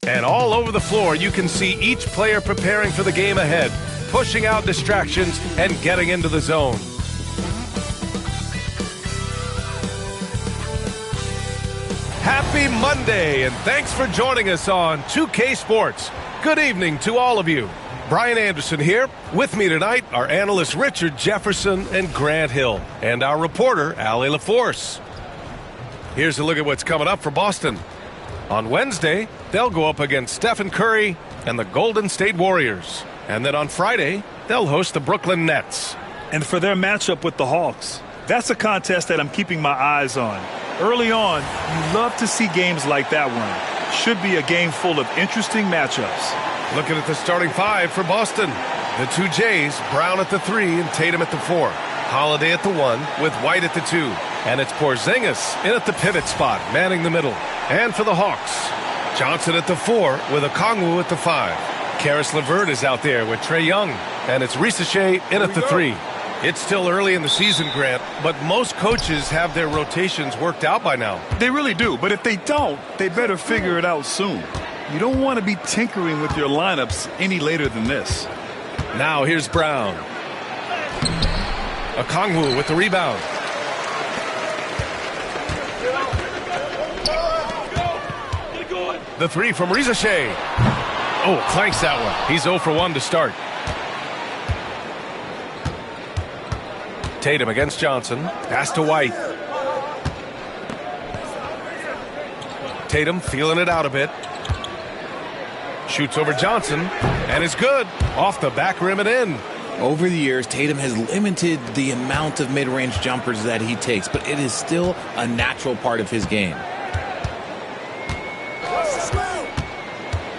And all over the floor, you can see each player preparing for the game ahead, pushing out distractions and getting into the zone. Happy Monday, and thanks for joining us on 2K Sports. Good evening to all of you. Brian Anderson here. With me tonight are analysts Richard Jefferson and Grant Hill, and our reporter, Allie LaForce. Here's a look at what's coming up for Boston. On Wednesday, they'll go up against Stephen Curry and the Golden State Warriors. And then on Friday, they'll host the Brooklyn Nets. And for their matchup with the Hawks, that's a contest that I'm keeping my eyes on. Early on, you love to see games like that one. Should be a game full of interesting matchups. Looking at the starting five for Boston. The two Jays, Brown at the 3 and Tatum at the 4. Holiday at the 1 with White at the 2. And it's Porzingis in at the pivot spot, manning the middle. And for the Hawks, Johnson at the 4 with Okongwu at the 5. Karis LeVert is out there with Trae Young. And it's Risache in at the 3. It's still early in the season, Grant, but most coaches have their rotations worked out by now. They really do, but if they don't, they better figure it out soon. You don't want to be tinkering with your lineups any later than this. Now here's Brown. Okongwu with the rebound. The 3 from Risache. Oh, clanks that one. He's 0 for 1 to start. Tatum against Johnson. Pass to White. Tatum feeling it out a bit. Shoots over Johnson, and it's good. Off the back rim and in. Over the years, Tatum has limited the amount of mid-range jumpers that he takes, but it is still a natural part of his game.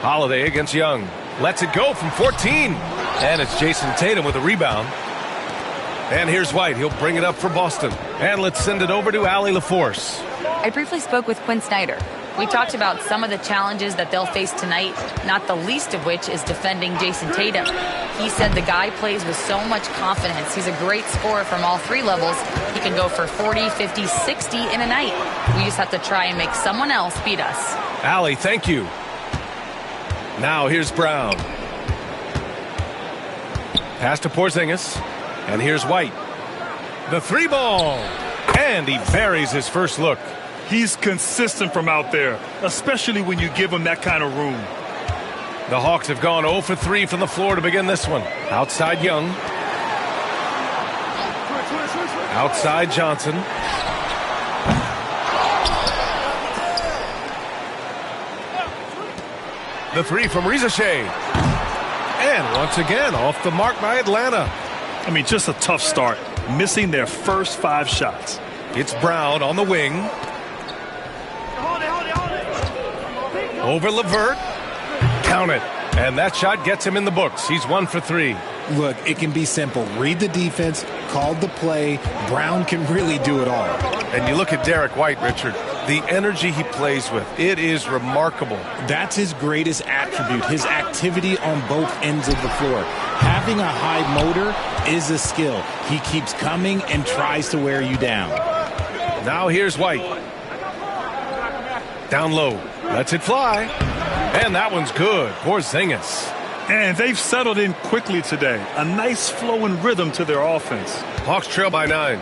Holiday against Young. Lets it go from 14. And it's Jason Tatum with a rebound. And here's White. He'll bring it up for Boston. And let's send it over to Allie LaForce. I briefly spoke with Quinn Snyder. We talked about some of the challenges that they'll face tonight, not the least of which is defending Jason Tatum. He said the guy plays with so much confidence. He's a great scorer from all 3 levels. He can go for 40, 50, 60 in a night. We just have to try and make someone else beat us. Allie, thank you. Now here's Brown. Pass to Porzingis. And here's White. The 3 ball. And he buries his first look. He's consistent from out there, especially when you give him that kind of room. The Hawks have gone 0 for 3 from the floor to begin this one. Outside Young. Outside Johnson. The 3 from Risache. And once again, off the mark by Atlanta. I mean, just a tough start, missing their first 5 shots. It's Brown on the wing. Over LeVert. Count it. And that shot gets him in the books. He's 1 for 3. Look, it can be simple. Read the defense, call the play. Brown can really do it all. And you look at Derek White, Richard. The energy he plays with, it is remarkable. That's his greatest attribute, his activity on both ends of the floor. Having a high motor is a skill. He keeps coming and tries to wear you down. Now here's White. Down low. Lets it fly. And that one's good. Porzingis. And they've settled in quickly today. A nice flowing rhythm to their offense. Hawks trail by 9.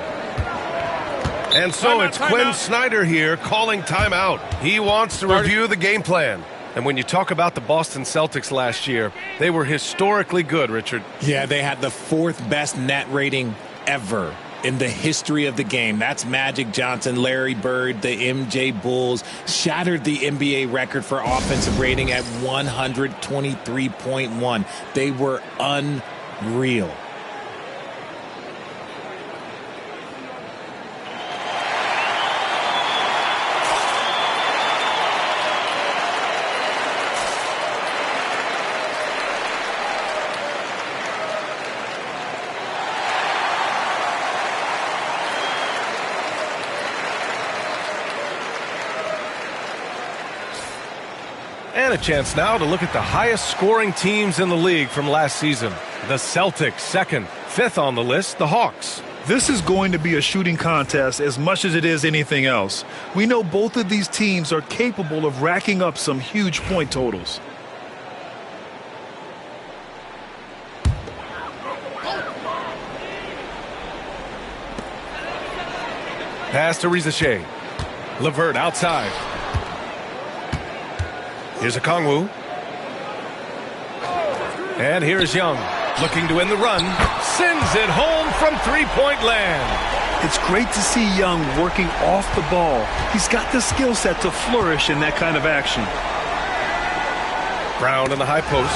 And so it's Quinn Snyder here calling timeout. He wants to review the game plan. And when you talk about the Boston Celtics last year, they were historically good, Richard. Yeah, they had the 4th best net rating ever in the history of the game. That's Magic Johnson, Larry Bird, the MJ Bulls. Shattered the NBA record for offensive rating at 123.1. They were unreal. And a chance now to look at the highest scoring teams in the league from last season. The Celtics, 2nd. 5th on the list, the Hawks. This is going to be a shooting contest as much as it is anything else. We know both of these teams are capable of racking up some huge point totals. Pass to Rizachet. Levert outside. Here's Okongwu. And here's Young. Looking to win the run. Sends it home from three-point land. It's great to see Young working off the ball. He's got the skill set to flourish in that kind of action. Brown in the high post.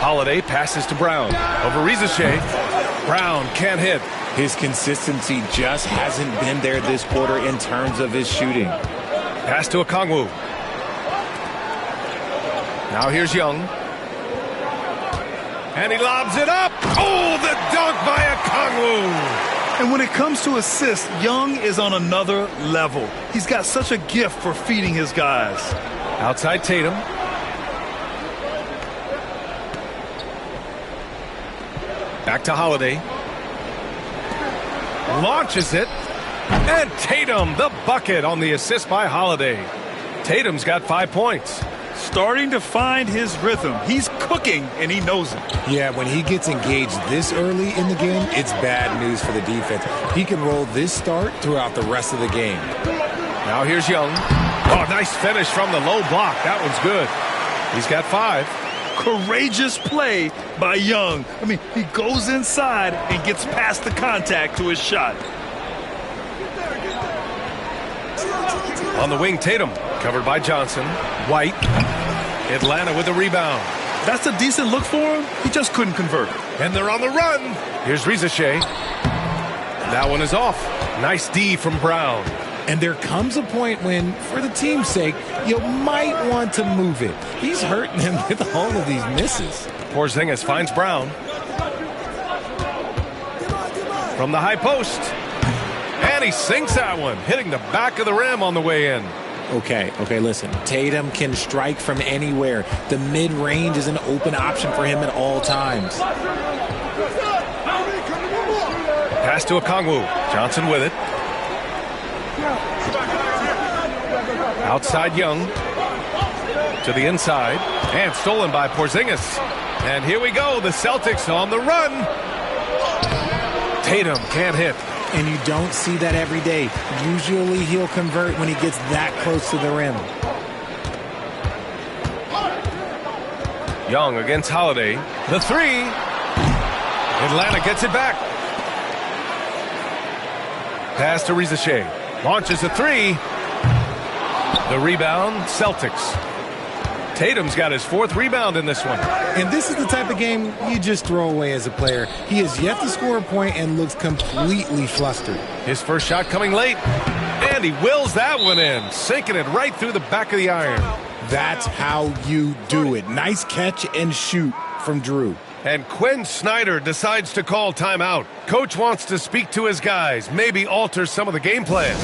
Holiday passes to Brown. Over Rizachet. Brown can't hit. His consistency just hasn't been there this quarter in terms of his shooting. Pass to Okongwu. Now here's Young. And he lobs it up. Oh, the dunk by Okongwu. And when it comes to assists, Young is on another level. He's got such a gift for feeding his guys. Outside Tatum. Back to Holiday. Launches it. And Tatum, the bucket on the assist by Holiday. Tatum's got 5 points. Starting to find his rhythm. He's cooking, and he knows it. Yeah, when he gets engaged this early in the game, it's bad news for the defense. He can roll this start throughout the rest of the game. Now here's Young. Oh, nice finish from the low block. That one's good. He's got 5. Courageous play by Young. I mean, he goes inside and gets past the contact to his shot. On the wing, Tatum. Covered by Johnson. White. Atlanta with the rebound. That's a decent look for him. He just couldn't convert. And they're on the run. Here's Rizachet. That one is off. Nice D from Brown. And there comes a point when, for the team's sake, you might want to move it. He's hurting them with all of these misses. Porzingis finds Brown. From the high post. And he sinks that one, hitting the back of the rim on the way in. Okay, listen. Tatum can strike from anywhere. The mid-range is an open option for him at all times. Pass to Okongwu. Johnson with it. Outside Young. To the inside. And stolen by Porzingis. And here we go. The Celtics on the run. Tatum can't hit. And you don't see that every day. Usually he'll convert when he gets that close to the rim. Young against Holiday. The three. Atlanta gets it back. Pass to Rizachet. Launches a three. The rebound, Celtics. Tatum's got his 4th rebound in this one. And this is the type of game you just throw away as a player. He has yet to score a point and looks completely flustered. His first shot coming late. And he wills that one in, sinking it right through the back of the iron. That's how you do it. Nice catch and shoot from Drew. And Quinn Snyder decides to call timeout. Coach wants to speak to his guys, maybe alter some of the game plan.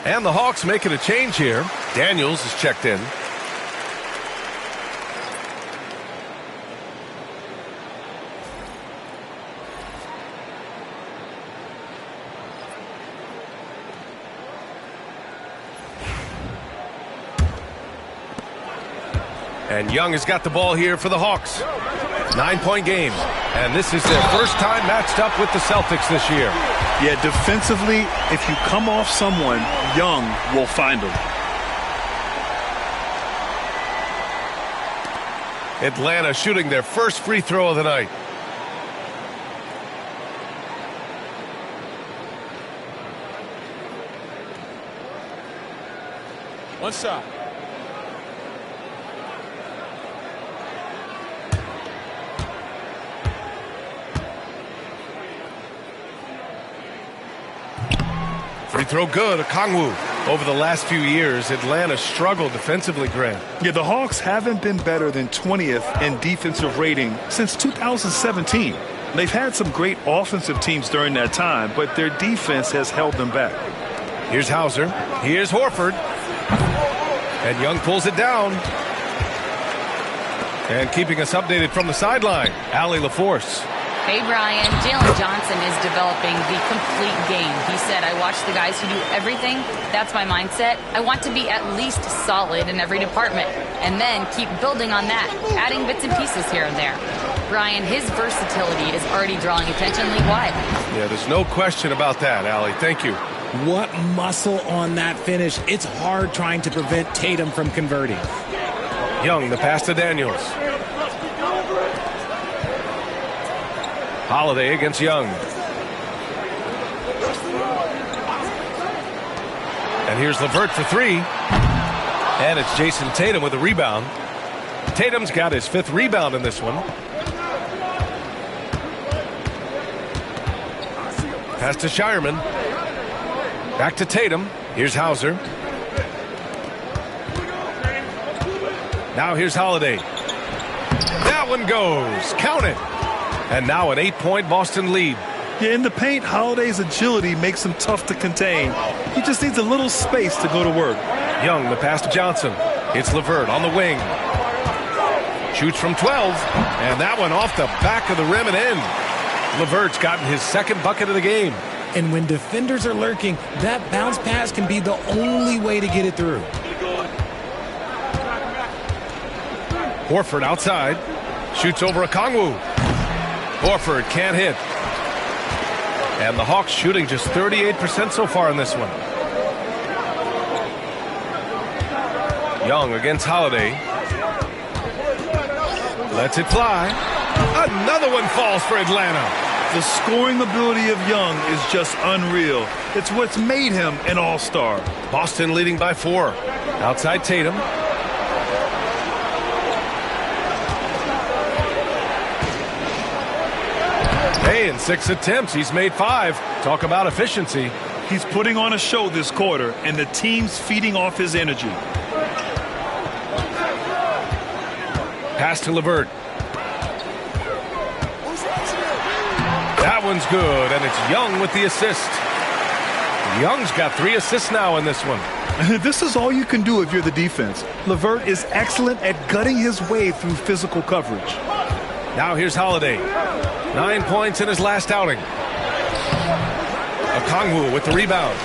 And the Hawks making a change here. Daniels is checked in. And Young has got the ball here for the Hawks. 9-point game. And this is their first time matched up with the Celtics this year. Yeah, defensively, if you come off someone, Young will find them. Atlanta shooting their first free throw of the night. One shot. Free throw good, Okongwu. Over the last few years, Atlanta struggled defensively, Grant. Yeah, the Hawks haven't been better than 20th in defensive rating since 2017. They've had some great offensive teams during that time, but their defense has held them back. Here's Hauser. Here's Horford. And Young pulls it down. And keeping us updated from the sideline, Allie LaForce. Hey, Brian. Jalen Johnson is developing the complete game. He said, I watch the guys who do everything. That's my mindset. I want to be at least solid in every department and then keep building on that, adding bits and pieces here and there. Brian, his versatility is already drawing attention league-wide. Yeah, there's no question about that, Allie. Thank you. What muscle on that finish. It's hard trying to prevent Tatum from converting. Young, the pass to Daniels. Holiday against Young. And here's LeVert for three. And it's Jason Tatum with a rebound. Tatum's got his 5th rebound in this one. Pass to Shireman. Back to Tatum. Here's Hauser. Now here's Holiday. That one goes. Count it. And now an 8-point Boston lead. Yeah, in the paint, Holiday's agility makes him tough to contain. He just needs a little space to go to work. Young, the pass to Johnson. It's LeVert on the wing. Shoots from 12. And that one off the back of the rim and in. LeVert's gotten his 2nd bucket of the game. And when defenders are lurking, that bounce pass can be the only way to get it through. Horford outside. Shoots over Okongwu. Horford can't hit. And the Hawks shooting just 38% so far in this one. Young against Holiday. Lets it fly. Another one falls for Atlanta. The scoring ability of Young is just unreal. It's what's made him an all-star. Boston leading by 4. Outside Tatum. Hey, in 6 attempts, he's made 5. Talk about efficiency. He's putting on a show this quarter, and the team's feeding off his energy. Pass to LeVert. That one's good, and it's Young with the assist. Young's got 3 assists now in this one. This is all you can do if you're the defense. LeVert is excellent at gutting his way through physical coverage. Now here's Holiday. 9 points in his last outing. Okongwu with the rebound.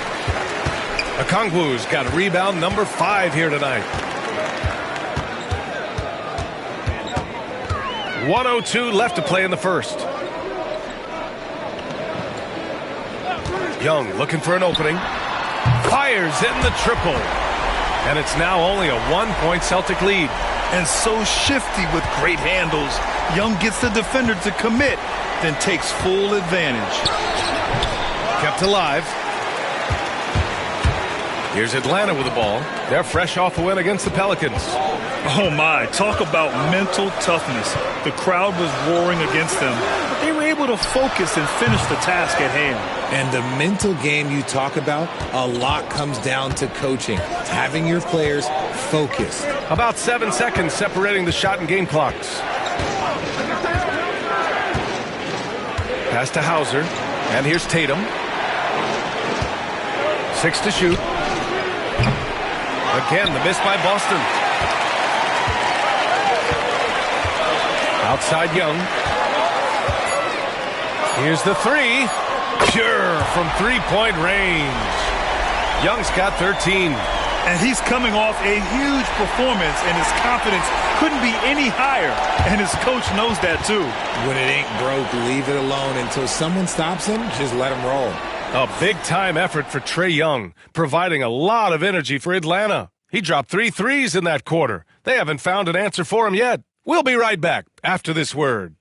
Okongwu's got rebound number 5 here tonight. 1:02 left to play in the first. Young looking for an opening. Fires in the triple. And it's now only a 1-point Celtic lead. And so shifty with great handles. Young gets the defender to commit, then takes full advantage. Kept alive. Here's Atlanta with the ball. They're fresh off a win against the Pelicans. Oh my, talk about mental toughness. The crowd was roaring against them, but they were able to focus and finish the task at hand. And the mental game you talk about, a lot comes down to coaching. Having your players focused. About 7 seconds separating the shot and game clocks. Pass to Hauser. And here's Tatum. 6 to shoot. Again, the miss by Boston. Outside Young. Here's the 3. Pure from 3-point range. Young's got 13. And he's coming off a huge performance, and his confidence couldn't be any higher. And his coach knows that, too. When it ain't broke, leave it alone. Until someone stops him, just let him roll. A big-time effort for Trae Young, providing a lot of energy for Atlanta. He dropped 3 threes in that quarter. They haven't found an answer for him yet. We'll be right back after this word.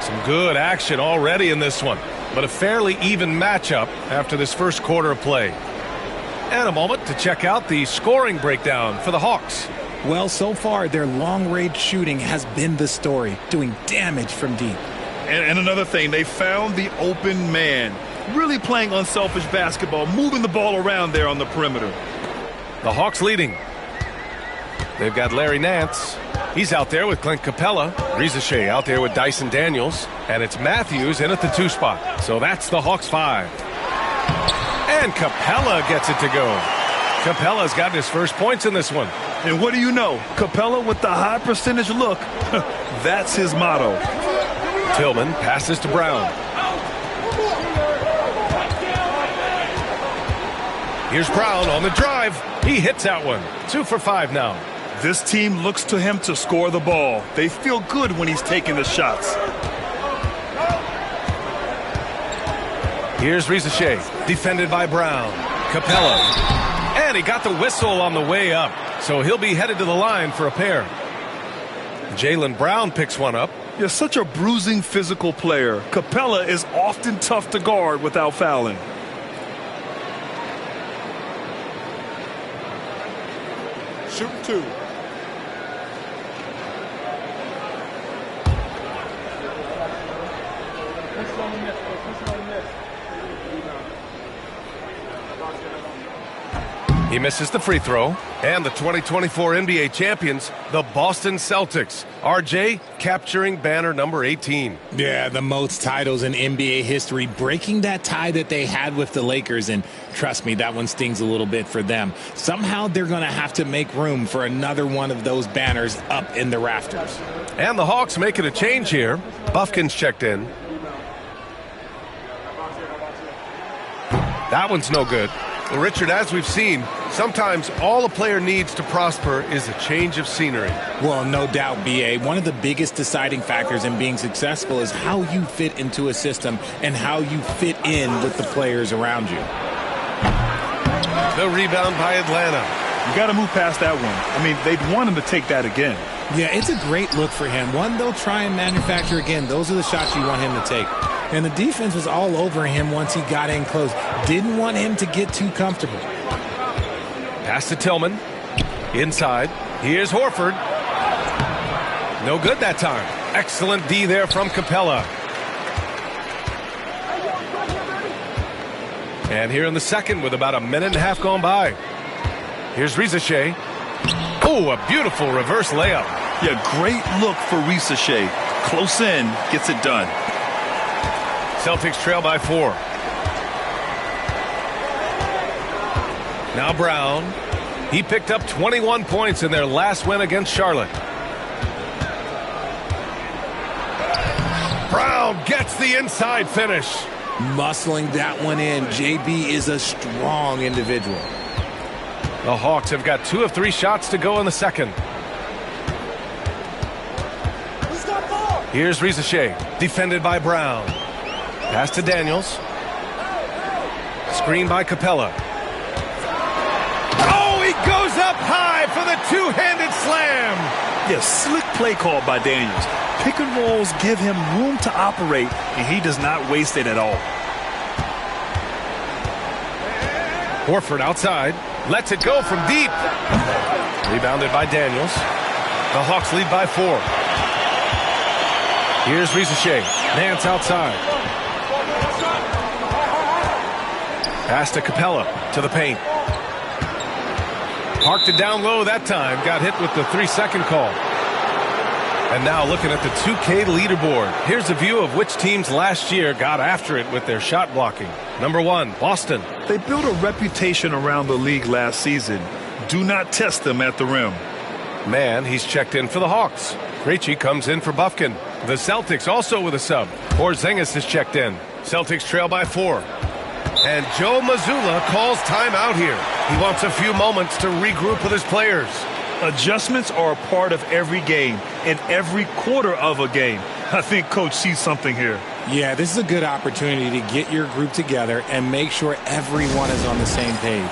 Some good action already in this one, but a fairly even matchup after this first quarter of play. And a moment to check out the scoring breakdown for the Hawks. Well, so far, their long-range shooting has been the story, doing damage from deep. And another thing, they found the open man. Really playing unselfish basketball, moving the ball around there on the perimeter. The Hawks leading. They've got Larry Nance. He's out there with Clint Capella. Riza Shea out there with Dyson Daniels. And it's Matthews in at the 2 spot. So that's the Hawks 5. And Capella gets it to go. Capella's got his first points in this one. And what do you know? Capella with the high percentage look. That's his motto. Tillman passes to Brown. Here's Brown on the drive. He hits that one. 2 for 5 now. This team looks to him to score the ball. They feel good when he's taking the shots. Here's Riza Shea, defended by Brown. Capella. And he got the whistle on the way up, so he'll be headed to the line for a pair. Jaylen Brown picks one up. You're such a bruising physical player. Capella is often tough to guard without fouling. Shoot 2. He misses the free throw. And the 2024 NBA champions, the Boston Celtics. RJ capturing banner number 18. Yeah, the most titles in NBA history, breaking that tie that they had with the Lakers. And trust me, that one stings a little bit for them. Somehow they're going to have to make room for another one of those banners up in the rafters. And the Hawks making a change here. Buffkin's checked in. That one's no good. Well, Richard, as we've seen, sometimes all a player needs to prosper is a change of scenery. Well, no doubt, B.A. One of the biggest deciding factors in being successful is how you fit into a system and how you fit in with the players around you. The rebound by Atlanta. You got to move past that one. I mean, they'd want him to take that again. Yeah, it's a great look for him. One they'll try and manufacture again. Those are the shots you want him to take. And the defense was all over him once he got in close. Didn't want him to get too comfortable. Pass to Tillman. Inside. Here's Horford. No good that time. Excellent D there from Capella. And here in the second with about a minute and a half gone by. Here's Riza Shea. Oh, a beautiful reverse layup. Yeah, great look for Riza Shea. Close in, gets it done. Celtics trail by 4. Now Brown. He picked up 21 points in their last win against Charlotte. Brown gets the inside finish. Muscling that one in. JB is a strong individual. The Hawks have got 2 of 3 shots to go in the second. Here's Riza Shea, defended by Brown. Pass to Daniels. Screen by Capella. Oh, he goes up high for the two-handed slam. Yeah, slick play call by Daniels. Pick and rolls give him room to operate, and he does not waste it at all. Horford outside. Lets it go from deep. Rebounded by Daniels. The Hawks lead by 4. Here's Riza Shea. Nance outside. Pass to Capella to the paint. Parked it down low that time. Got hit with the 3-second call. And now looking at the 2K leaderboard. Here's a view of which teams last year got after it with their shot blocking. Number 1, Boston. They built a reputation around the league last season. Do not test them at the rim. Man, he's checked in for the Hawks. Krejci comes in for Bufkin. The Celtics also with a sub. Porzingis is checked in. Celtics trail by 4. And Joe Mazzulla calls timeout here. He wants a few moments to regroup with his players. Adjustments are a part of every game and every quarter of a game. I think Coach sees something here. Yeah, this is a good opportunity to get your group together and make sure everyone is on the same page.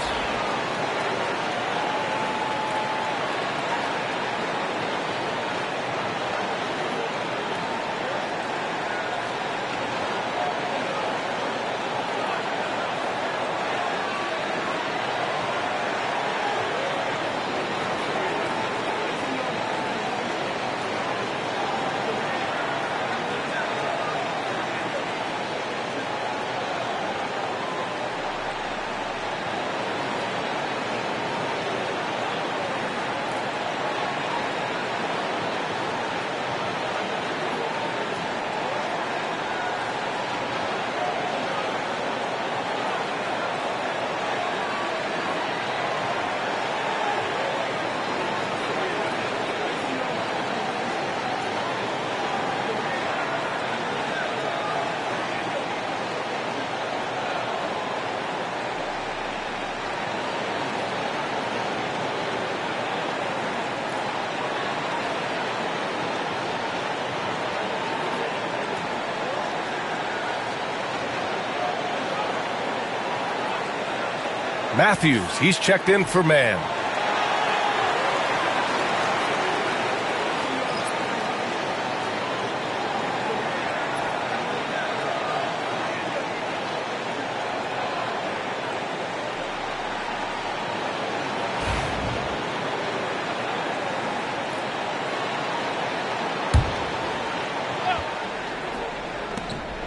Matthews, he's checked in for man.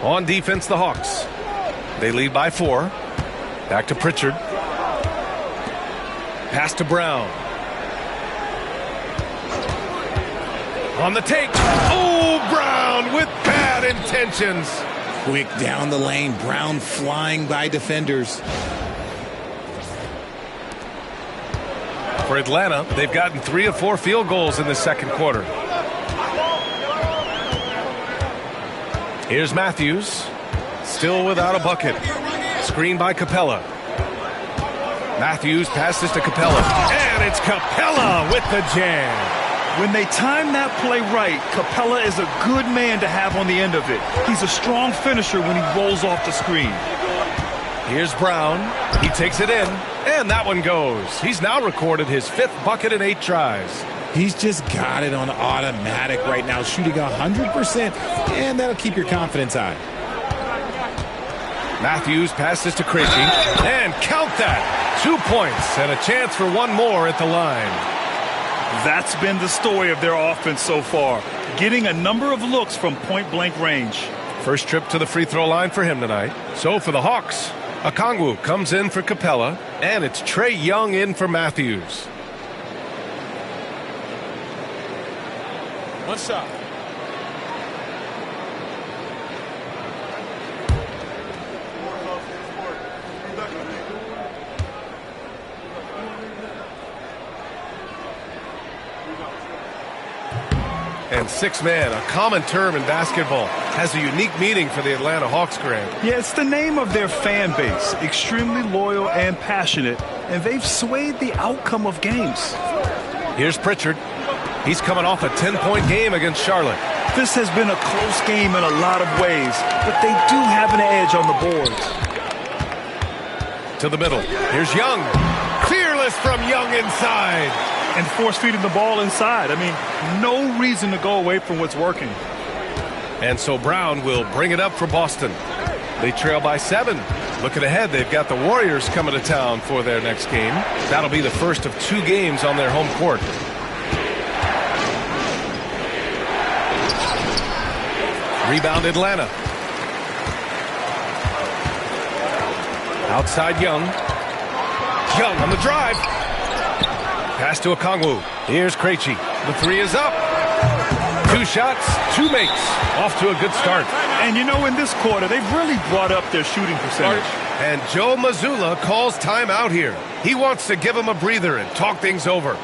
On defense, the Hawks. They lead by 4. Back to Pritchard. Pass to Brown. On the take. Oh, Brown with bad intentions. Quick down the lane. Brown flying by defenders. For Atlanta, they've gotten 3 of 4 field goals in the second quarter. Here's Matthews. Still without a bucket. Screen by Capella. Matthews passes to Capella. And it's Capella with the jam. When they time that play right, Capella is a good man to have on the end of it. He's a strong finisher when he rolls off the screen. Here's Brown. He takes it in. And that one goes. He's now recorded his 5th bucket in 8 tries. He's just got it on automatic right now, shooting 100%. And that'll keep your confidence high. Matthews passes to Krejci. And count that. 2 points and a chance for one more at the line. That's been the story of their offense so far, getting a number of looks from point-blank range. First trip to the free throw line for him tonight. So for the Hawks, Okongwu comes in for Capella, and it's Trae Young in for Matthews. One shot. And 6-man, a common term in basketball, has a unique meaning for the Atlanta Hawks, Grant. Yeah, it's the name of their fan base, extremely loyal and passionate, and they've swayed the outcome of games. Here's Pritchard. He's coming off a 10-point game against Charlotte. This has been a close game in a lot of ways, but they do have an edge on the boards. To the middle. Here's Young. Fearless from Young inside. And force-feeding the ball inside. I mean, no reason to go away from what's working. And so Brown will bring it up for Boston. They trail by 7. Looking ahead, they've got the Warriors coming to town for their next game. That'll be the first of 2 games on their home court. Rebound Atlanta. Outside Young. Young on the drive. Pass to Okongwu. Here's Krejci. The 3 is up. 2 shots, 2 makes. Off to a good start. And you know, in this quarter, they've really brought up their shooting percentage. And Joe Mazzulla calls timeout here. He wants to give him a breather and talk things over.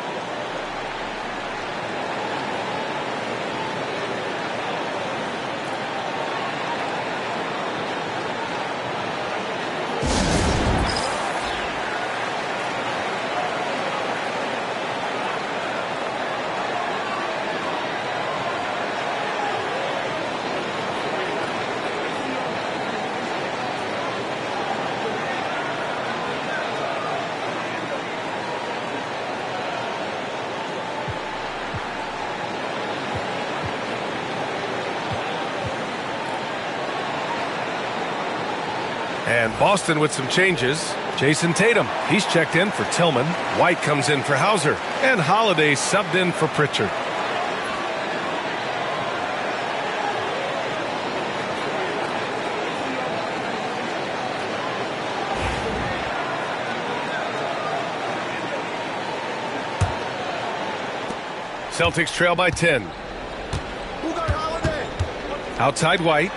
And Boston with some changes. Jason Tatum, he's checked in for Tillman. White comes in for Hauser. And Holiday subbed in for Pritchard. Celtics trail by 10. Outside White.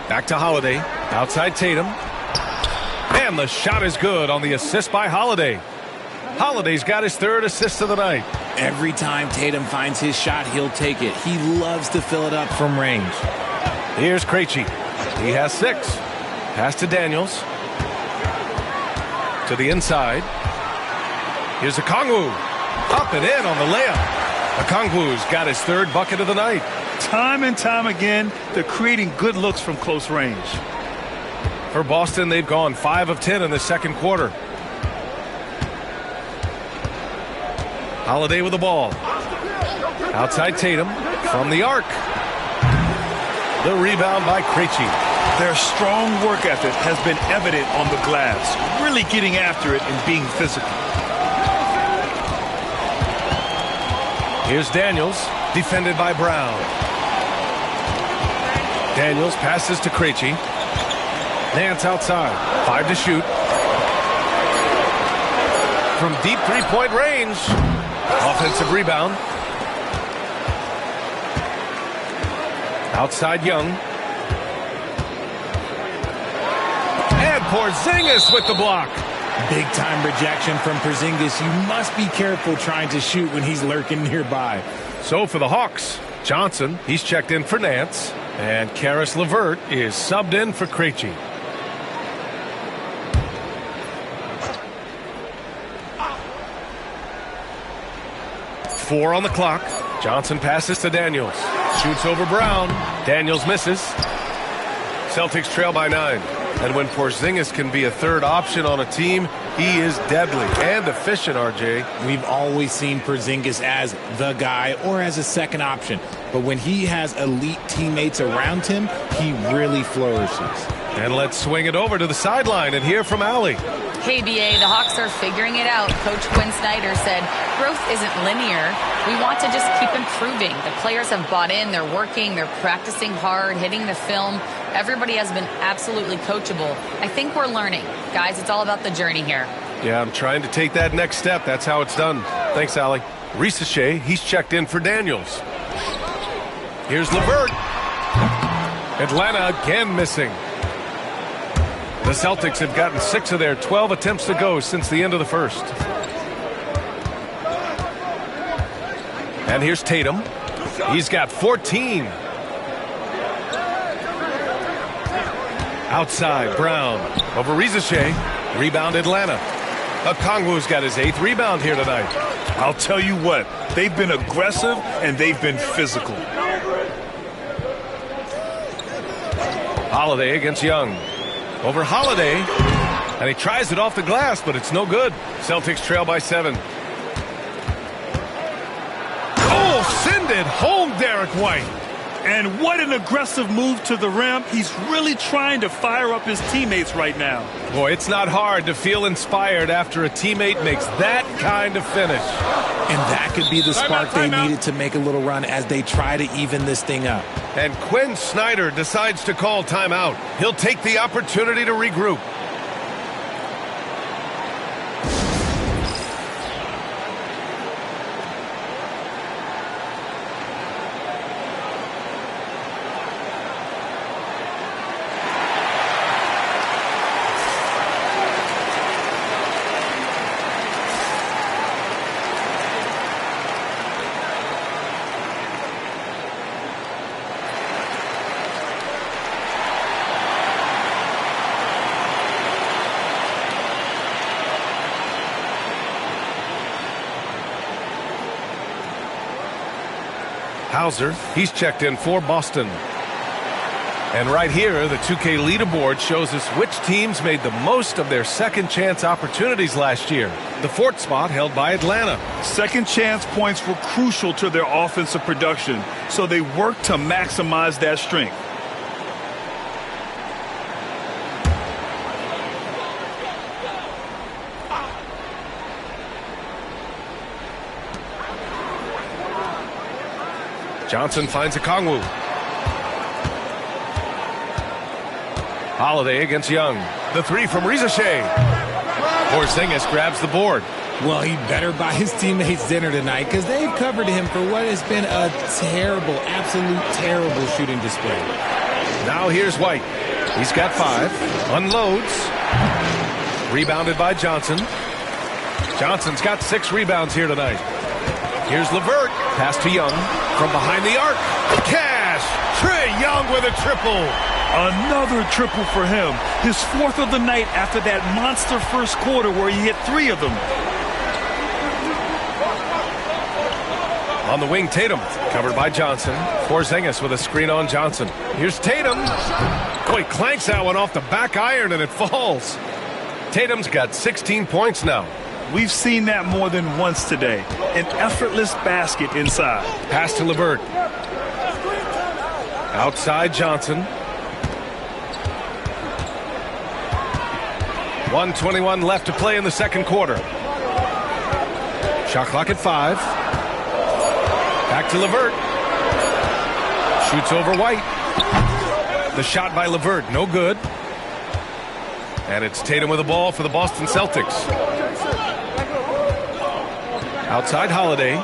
Back to Holiday. Outside Tatum. And the shot is good on the assist by Holiday. Holiday's got his 3rd assist of the night. Every time Tatum finds his shot, he'll take it. He loves to fill it up from range. Here's Krejci. He has 6. Pass to Daniels. To the inside. Here's Okongwu. Up and in on the layup. Okongwu's got his 3rd bucket of the night. Time and time again, they're creating good looks from close range. For Boston, they've gone 5 of 10 in the second quarter. Holiday with the ball. Outside Tatum from the arc. The rebound by Krejci. Their strong work ethic has been evident on the glass, really getting after it and being physical. Here's Daniels, defended by Brown. Daniels passes to Krejci. Nance outside. 5 to shoot. From deep 3-point range. Offensive rebound. Outside Young. And Porzingis with the block. Big time rejection from Porzingis. You must be careful trying to shoot when he's lurking nearby. So for the Hawks, Johnson, he's checked in for Nance. And Karis LeVert is subbed in for Krejci. Four on the clock. Johnson passes to Daniels. Shoots over Brown. Daniels misses. Celtics trail by 9. And when Porzingis can be a 3rd option on a team, he is deadly and efficient, RJ. We've always seen Porzingis as the guy or as a 2nd option. But when he has elite teammates around him, he really flourishes. And let's swing it over to the sideline and hear from Allie. Hey, BA, the Hawks are figuring it out. Coach Quinn Snyder said, growth isn't linear. We want to just keep improving. The players have bought in. They're working. They're practicing hard, hitting the film. Everybody has been absolutely coachable. I think we're learning. Guys, it's all about the journey here. Yeah, I'm trying to take that next step. That's how it's done. Thanks, Allie. Ricochet, he's checked in for Daniels. Here's LeVert. Atlanta again missing. The Celtics have gotten 6 of their 12 attempts to go since the end of the first. And here's Tatum. He's got 14. Outside, Brown. Over Ricochet. Rebound Atlanta. Okongwu's got his 8th rebound here tonight. I'll tell you what, they've been aggressive and they've been physical. Holiday against Young. Over Holiday. And he tries it off the glass, but it's no good. Celtics trail by 7. Oh, send it home, Derek White. And what an aggressive move to the rim. He's really trying to fire up his teammates right now. Boy, it's not hard to feel inspired after a teammate makes that kind of finish. And that could be the spark they needed to make a little run as they try to even this thing up. And Quinn Snyder decides to call timeout. He'll take the opportunity to regroup. Hauser, he's checked in for Boston. And right here, the 2K leaderboard shows us which teams made the most of their second chance opportunities last year. The fourth spot held by Atlanta. Second chance points were crucial to their offensive production, so they worked to maximize that strength. Johnson finds a Kongwu. Holiday against Young. The three from Rizashea. Porzingis grabs the board. Well, he better buy his teammates dinner tonight because they've covered him for what has been a terrible, absolute terrible shooting display. Now here's White. He's got 5. Unloads. Rebounded by Johnson. Johnson's got 6 rebounds here tonight. Here's LeVert. Pass to Young. From behind the arc. Cash. Trae Young with a triple. Another triple for him. His 4th of the night after that monster first quarter where he hit 3 of them. On the wing, Tatum. Covered by Johnson. Porzingis with a screen on Johnson. Here's Tatum. Oh, he clanks that one off the back iron and it falls. Tatum's got 16 points now. We've seen that more than once today. An effortless basket inside. Pass to LeVert. Outside Johnson. 1:21 left to play in the second quarter. Shot clock at 5. Back to LeVert. Shoots over White. The shot by LeVert, no good. And it's Tatum with the ball for the Boston Celtics. Outside Holiday.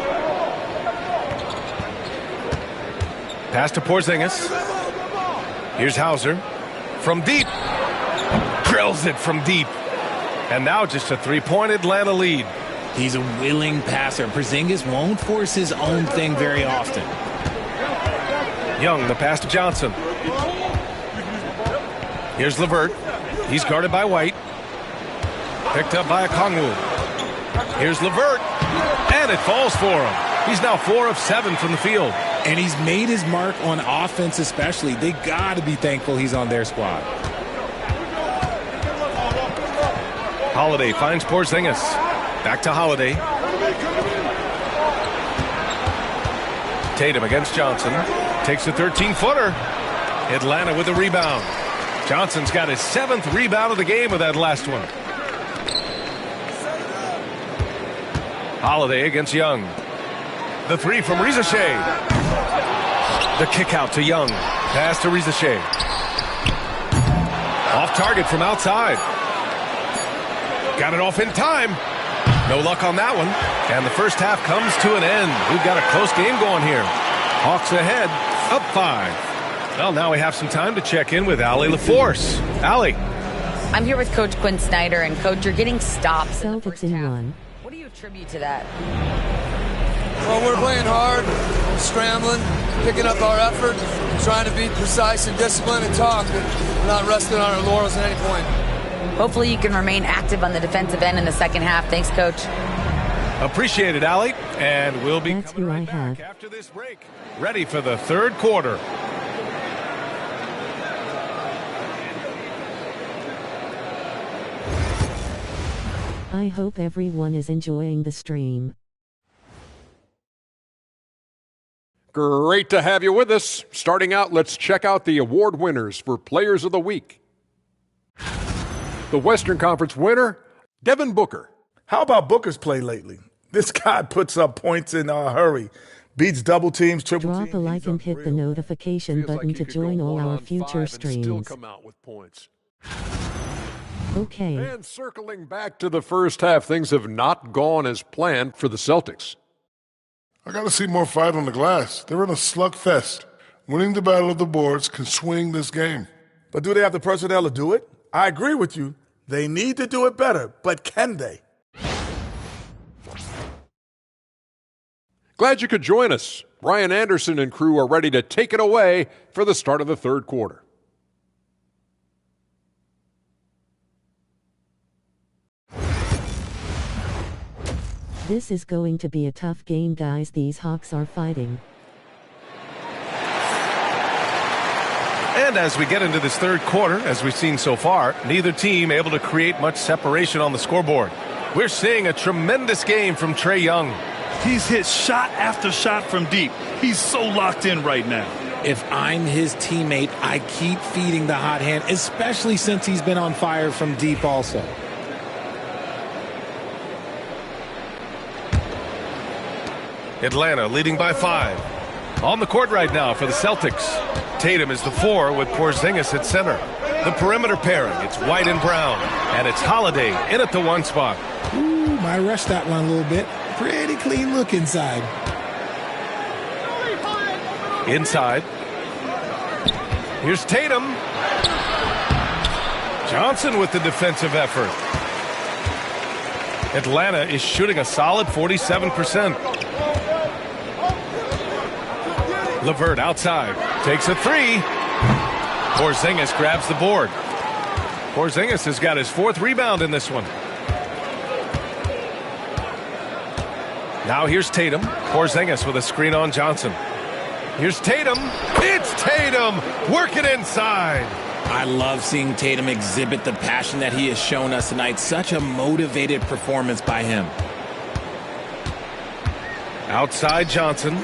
Pass to Porzingis. Here's Hauser. From deep. Drills it from deep. And now just a 3-point Atlanta lead. He's a willing passer. Porzingis won't force his own thing very often. Young, the pass to Johnson. Here's LeVert. He's guarded by White. Picked up by Kongwu. Here's LeVert. And it falls for him. He's now 4 of 7 from the field. And he's made his mark on offense especially. They got to be thankful he's on their squad. Holiday finds Porzingis. Back to Holiday. Tatum against Johnson. Takes a 13-footer. Atlanta with the rebound. Johnson's got his 7th rebound of the game with that last one. Holiday against Young. The 3 from Rizashea. The kick out to Young. Pass to Rizashea. Off target from outside. Got it off in time. No luck on that one. And the first half comes to an end. We've got a close game going here. Hawks ahead, up 5. Well, now we have some time to check in with Allie LaForce. Allie. I'm here with Coach Quinn Snyder, and Coach, you're getting stops in the Celtics first in half. 1. What do you attribute to that? Well, we're playing hard, scrambling, picking up our effort, trying to be precise and disciplined and talk, but we're not resting on our laurels at any point. Hopefully you can remain active on the defensive end in the second half. Thanks, Coach. Appreciate it, Allie. And we'll be That's coming who I right back have. after this break. Ready for the third quarter. I hope everyone is enjoying the stream. Great to have you with us. Starting out, let's check out the award winners for Players of the Week. The Western Conference winner, Devin Booker. How about Booker's play lately? This guy puts up points in a hurry. Beats double teams, triple teams. Drop a like and hit the notification button to join all our future streams. Come out with points. Okay. And circling back to the first half, things have not gone as planned for the Celtics. I got to see more fight on the glass. They're in a slugfest. Winning the battle of the boards can swing this game. But do they have the personnel to do it? I agree with you. They need to do it better, but can they? Glad you could join us. Brian Anderson and crew are ready to take it away for the start of the third quarter. This is going to be a tough game, guys. These Hawks are fighting. And as we get into this third quarter, as we've seen so far, neither team able to create much separation on the scoreboard. We're seeing a tremendous game from Trae Young. He's hit shot after shot from deep. He's so locked in right now. If I'm his teammate, I keep feeding the hot hand, especially since he's been on fire from deep also. Atlanta leading by 5. On the court right now for the Celtics. Tatum is the 4 with Porzingis at center. The perimeter pairing, it's White and Brown. And it's Holiday in at the 1 spot. Ooh, might rush that one a little bit. Pretty clean look inside. Inside. Here's Tatum. Johnson with the defensive effort. Atlanta is shooting a solid 47%. LeVert outside. Takes a 3. Porzingis grabs the board. Porzingis has got his 4th rebound in this one. Now here's Tatum. Porzingis with a screen on Johnson. Here's Tatum. It's Tatum working inside. I love seeing Tatum exhibit the passion that he has shown us tonight. Such a motivated performance by him. Outside Johnson.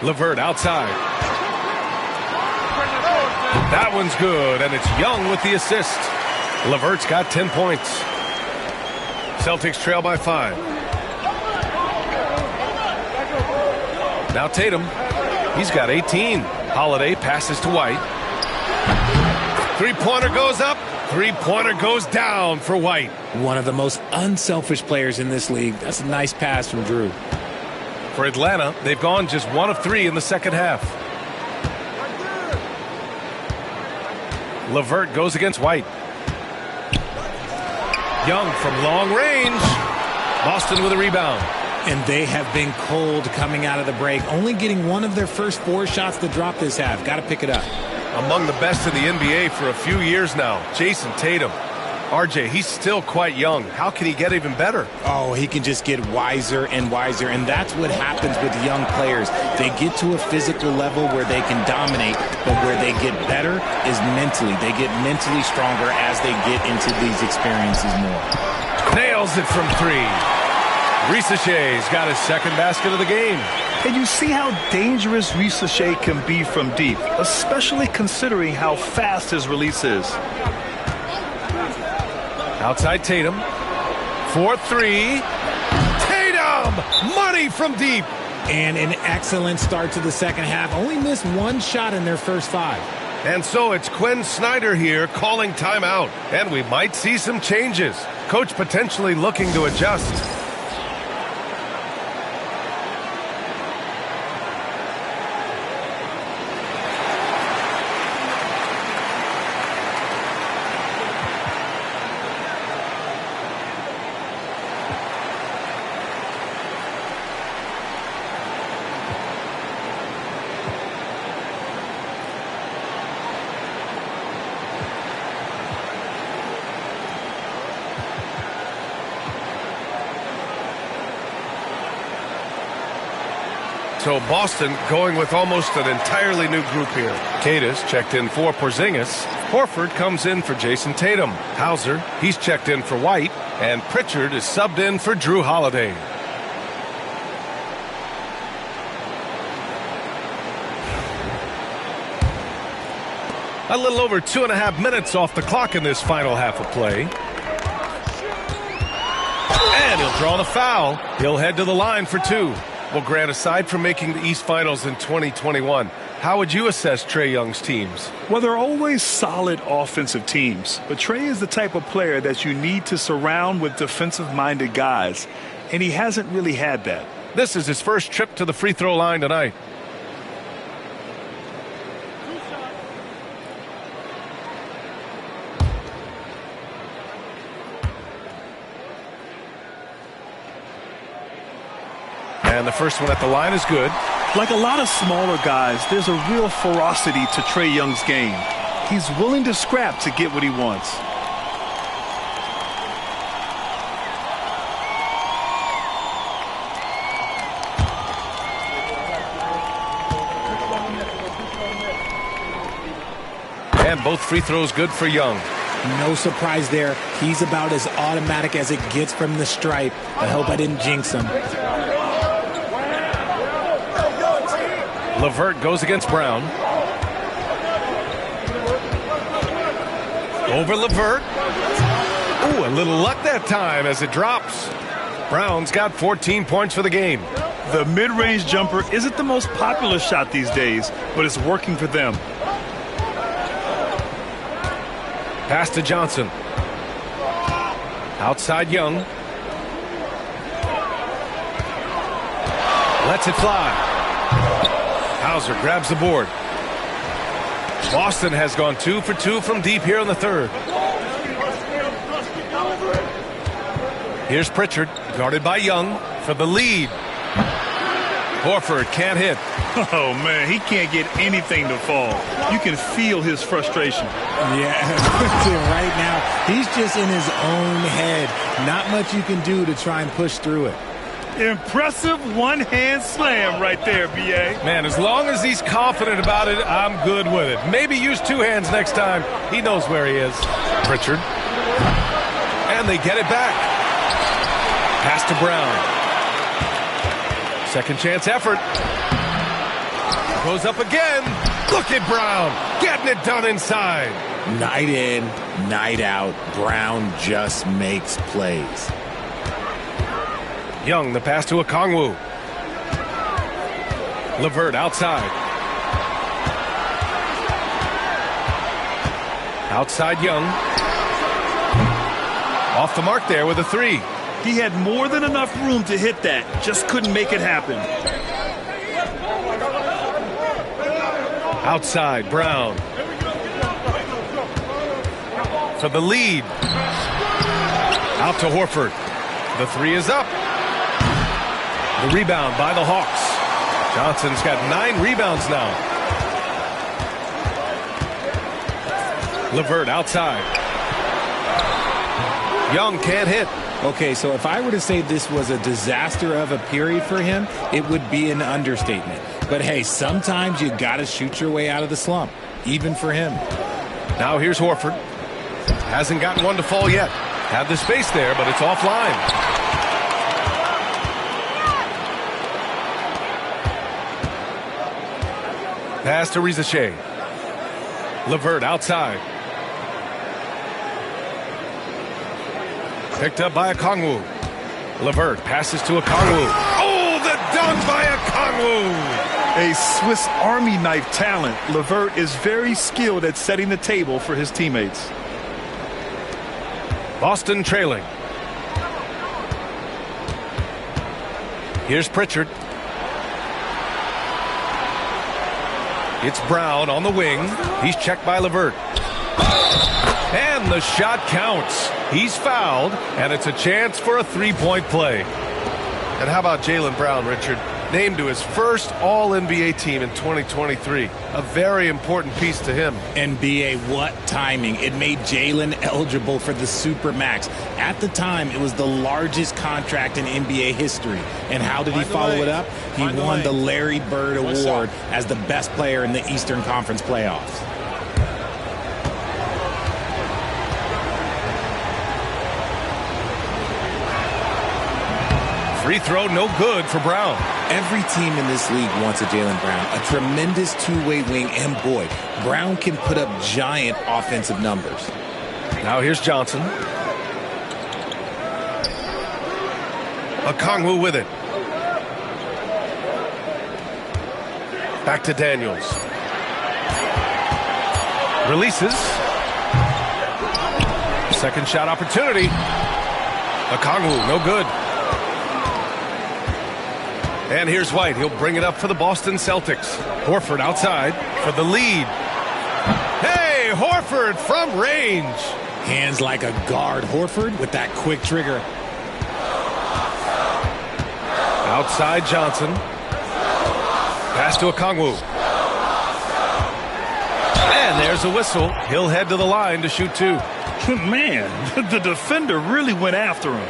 LeVert outside. That one's good, and it's Young with the assist. LeVert's got 10 points. Celtics trail by 5. Now Tatum. He's got 18. Holiday passes to White. 3-pointer goes up. 3-pointer goes down for White. One of the most unselfish players in this league. That's a nice pass from Drew. For Atlanta, they've gone just 1 of 3 in the second half. LeVert goes against White. Young from long range. Boston with a rebound. And they have been cold coming out of the break, only getting one of their first 4 shots to drop this half. Got to pick it up. Among the best in the NBA for a few years now, Jason Tatum. RJ, he's still quite young. How can he get even better? Oh, he can just get wiser and wiser, and that's what happens with young players. They get to a physical level where they can dominate, but where they get better is mentally. They get mentally stronger as they get into these experiences more. Nails it from 3. Ricochet's got his 2nd basket of the game. And you see how dangerous Ricochet can be from deep, especially considering how fast his release is. Outside Tatum. 4-3. Tatum! Money from deep. And an excellent start to the second half. Only missed 1 shot in their first 5. And so it's Quinn Snyder here calling timeout. And we might see some changes. Coach potentially looking to adjust. So Boston going with almost an entirely new group here. Cadis checked in for Porzingis. Horford comes in for Jason Tatum. Hauser, he's checked in for White. And Pritchard is subbed in for Drew Holiday. A little over 2.5 minutes off the clock in this final half of play. And he'll draw the foul. He'll head to the line for 2. Well, Grant, aside from making the East Finals in 2021, how would you assess Trae Young's teams? Well, they're always solid offensive teams, but Trae is the type of player that you need to surround with defensive-minded guys, and he hasn't really had that. This is his first trip to the free throw line tonight. And the first one at the line is good. Like a lot of smaller guys, there's a real ferocity to Trae Young's game. He's willing to scrap to get what he wants. And both free throws good for Young. No surprise there. He's about as automatic as it gets from the stripe. I hope I didn't jinx him. LeVert goes against Brown. Over LeVert. Ooh, a little luck that time as it drops. Brown's got 14 points for the game. The mid-range jumper isn't the most popular shot these days, but it's working for them. Pass to Johnson. Outside Young. Lets it fly. Hauser grabs the board. Boston has gone 2 for 2 from deep here in the third. Here's Pritchard, guarded by Young for the lead. Horford can't hit. Oh, man, he can't get anything to fall. You can feel his frustration. Yeah, right now, he's just in his own head. Not much you can do to try and push through it. Impressive one-hand slam right there, B.A. Man, as long as he's confident about it, I'm good with it. Maybe use 2 hands next time. He knows where he is. Pritchard. And they get it back. Pass to Brown. Second chance effort. Goes up again. Look at Brown. Getting it done inside. Night in, night out, Brown just makes plays. Young, the pass to Okongwu. LeVert outside. Outside Young. Off the mark there with a 3. He had more than enough room to hit that. Just couldn't make it happen. Outside, Brown. For the lead. Out to Horford. The 3 is up. The rebound by the Hawks. Johnson's got 9 rebounds now. LeVert outside. Young can't hit. Okay, so if I were to say this was a disaster of a period for him, it would be an understatement. But hey, sometimes you got to shoot your way out of the slump, even for him. Now here's Horford. Hasn't gotten one to fall yet. Had the space there, but it's offline. Pass to Rizachet. LeVert outside. Picked up by Okongwu. LeVert passes to Okongwu. Oh, the dunk by Okongwu! A Swiss Army knife talent, LeVert is very skilled at setting the table for his teammates. Boston trailing. Here's Pritchard. It's Brown on the wing. He's checked by LeVert. And the shot counts. He's fouled, and it's a chance for a 3-point play. And how about Jaylen Brown, Richard? Named to his first All-NBA team in 2023. A very important piece to him. NBA, what timing. It made Jaylen eligible for the Supermax. At the time, it was the largest contract in NBA history. And how did he follow it up? He won the Larry Bird Award as the best player in the Eastern Conference playoffs. Free throw, no good for Brown. Every team in this league wants a Jaylen Brown, a tremendous two-way wing, and boy, Brown can put up giant offensive numbers. Now here's Johnson. Okongwu with it. Back to Daniels. Releases. Second shot opportunity. Okongwu, no good. And here's White. He'll bring it up for the Boston Celtics. Horford outside for the lead. Hey, Horford from range. Hands like a guard. Horford with that quick trigger. Outside Johnson. Pass to Okongwu. And there's a whistle. He'll head to the line to shoot 2. Man, the defender really went after him.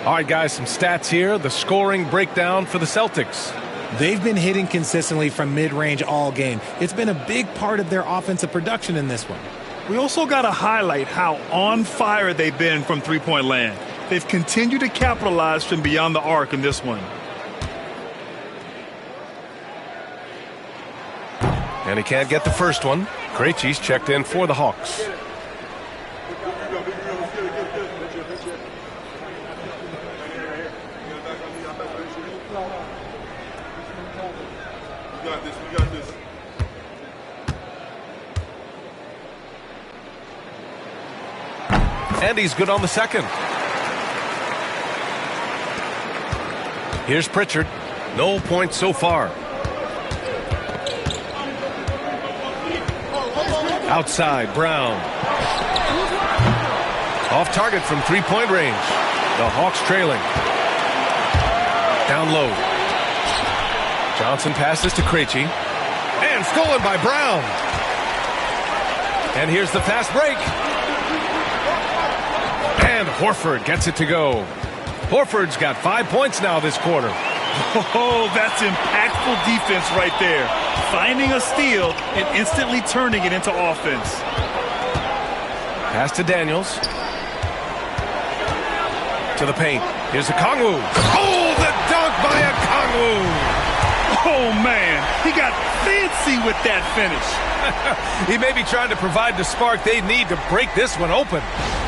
All right, guys, some stats here. The scoring breakdown for the Celtics. They've been hitting consistently from mid-range all game. It's been a big part of their offensive production in this one. We also got to highlight how on fire they've been from three-point land. They've continued to capitalize from beyond the arc in this one. And he can't get the first one. Krejci's checked in for the Hawks. And he's good on the second. Here's Pritchard. No points so far. Outside, Brown. Off target from three-point range. The Hawks trailing. Down low. Johnson passes to Krejci. And stolen by Brown. And here's the fast break. And Horford gets it to go. Horford's got 5 points now this quarter. Oh, that's impactful defense right there. Finding a steal and instantly turning it into offense. Pass to Daniels. To the paint. Here's Okongwu. Oh, the dunk by Okongwu. Oh, man. He got fancy with that finish. He may be trying to provide the spark they need to break this one open.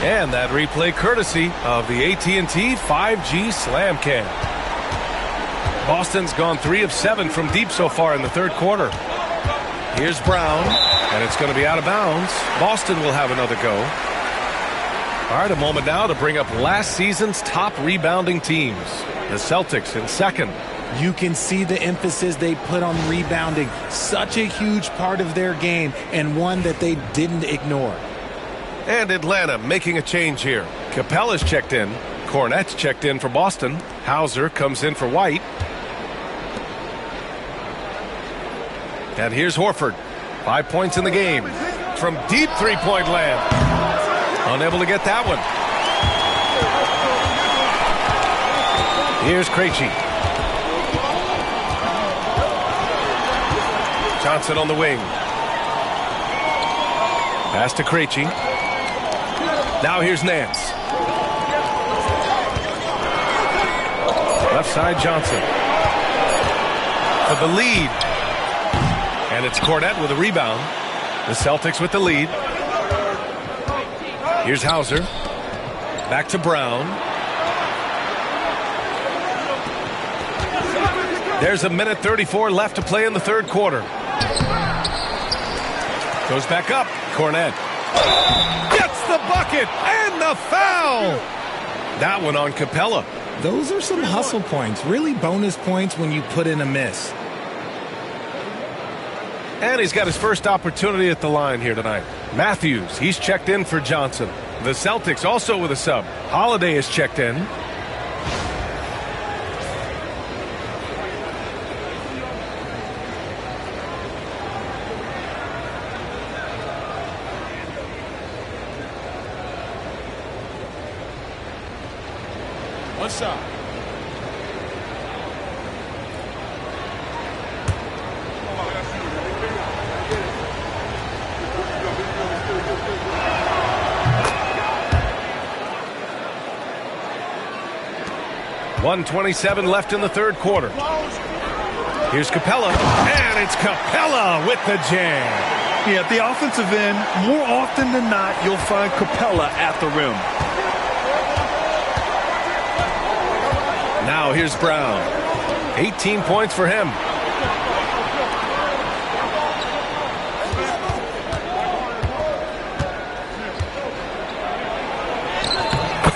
And that replay courtesy of the AT&T 5G Slam Cam. Boston's gone 3 of 7 from deep so far in the third quarter. Here's Brown, and it's going to be out of bounds. Boston will have another go. All right, a moment now to bring up last season's top rebounding teams. The Celtics in second. You can see the emphasis they put on rebounding. Such a huge part of their game, and one that they didn't ignore. And Atlanta making a change here. Capella's checked in. Cornette's checked in for Boston. Hauser comes in for White. And here's Horford. 5 points in the game. From deep three-point land. Unable to get that one. Here's Krejci. Johnson on the wing. Pass to Krejci. Now here's Nance. Left side Johnson. For the lead. And it's Cornette with a rebound. The Celtics with the lead. Here's Hauser. Back to Brown. There's a minute 34 left to play in the third quarter. Goes back up. Cornette. Gets the bucket and the foul. That one on Capella. Those are some hustle points. Really bonus points when you put in a miss. And he's got his first opportunity at the line here tonight. Matthews, he's checked in for Johnson. The Celtics also with a sub. Holiday is checked in. One shot. .127 left in the third quarter. Here's Capella, and it's Capella with the jam. Yeah, at the offensive end, more often than not, you'll find Capella at the rim. Now here's Brown. 18 points for him.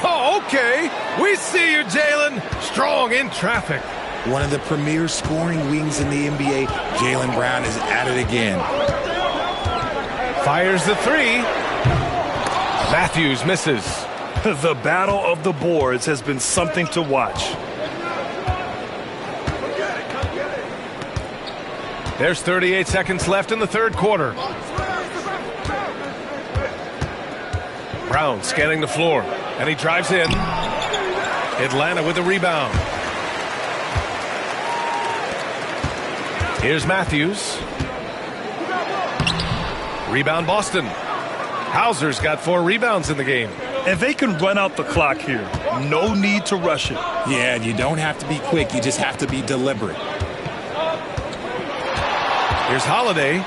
Oh, okay. We see you, Jalen. Strong in traffic. One of the premier scoring wings in the NBA. Jaylen Brown is at it again. Fires the three. Matthews misses. The battle of the boards has been something to watch. There's 38 seconds left in the third quarter. Brown scanning the floor, and he drives in. Atlanta with the rebound. Here's Matthews. Rebound Boston. Hauser's got 4 rebounds in the game. And they can run out the clock here. No need to rush it. Yeah, you don't have to be quick. You just have to be deliberate. Here's Holiday.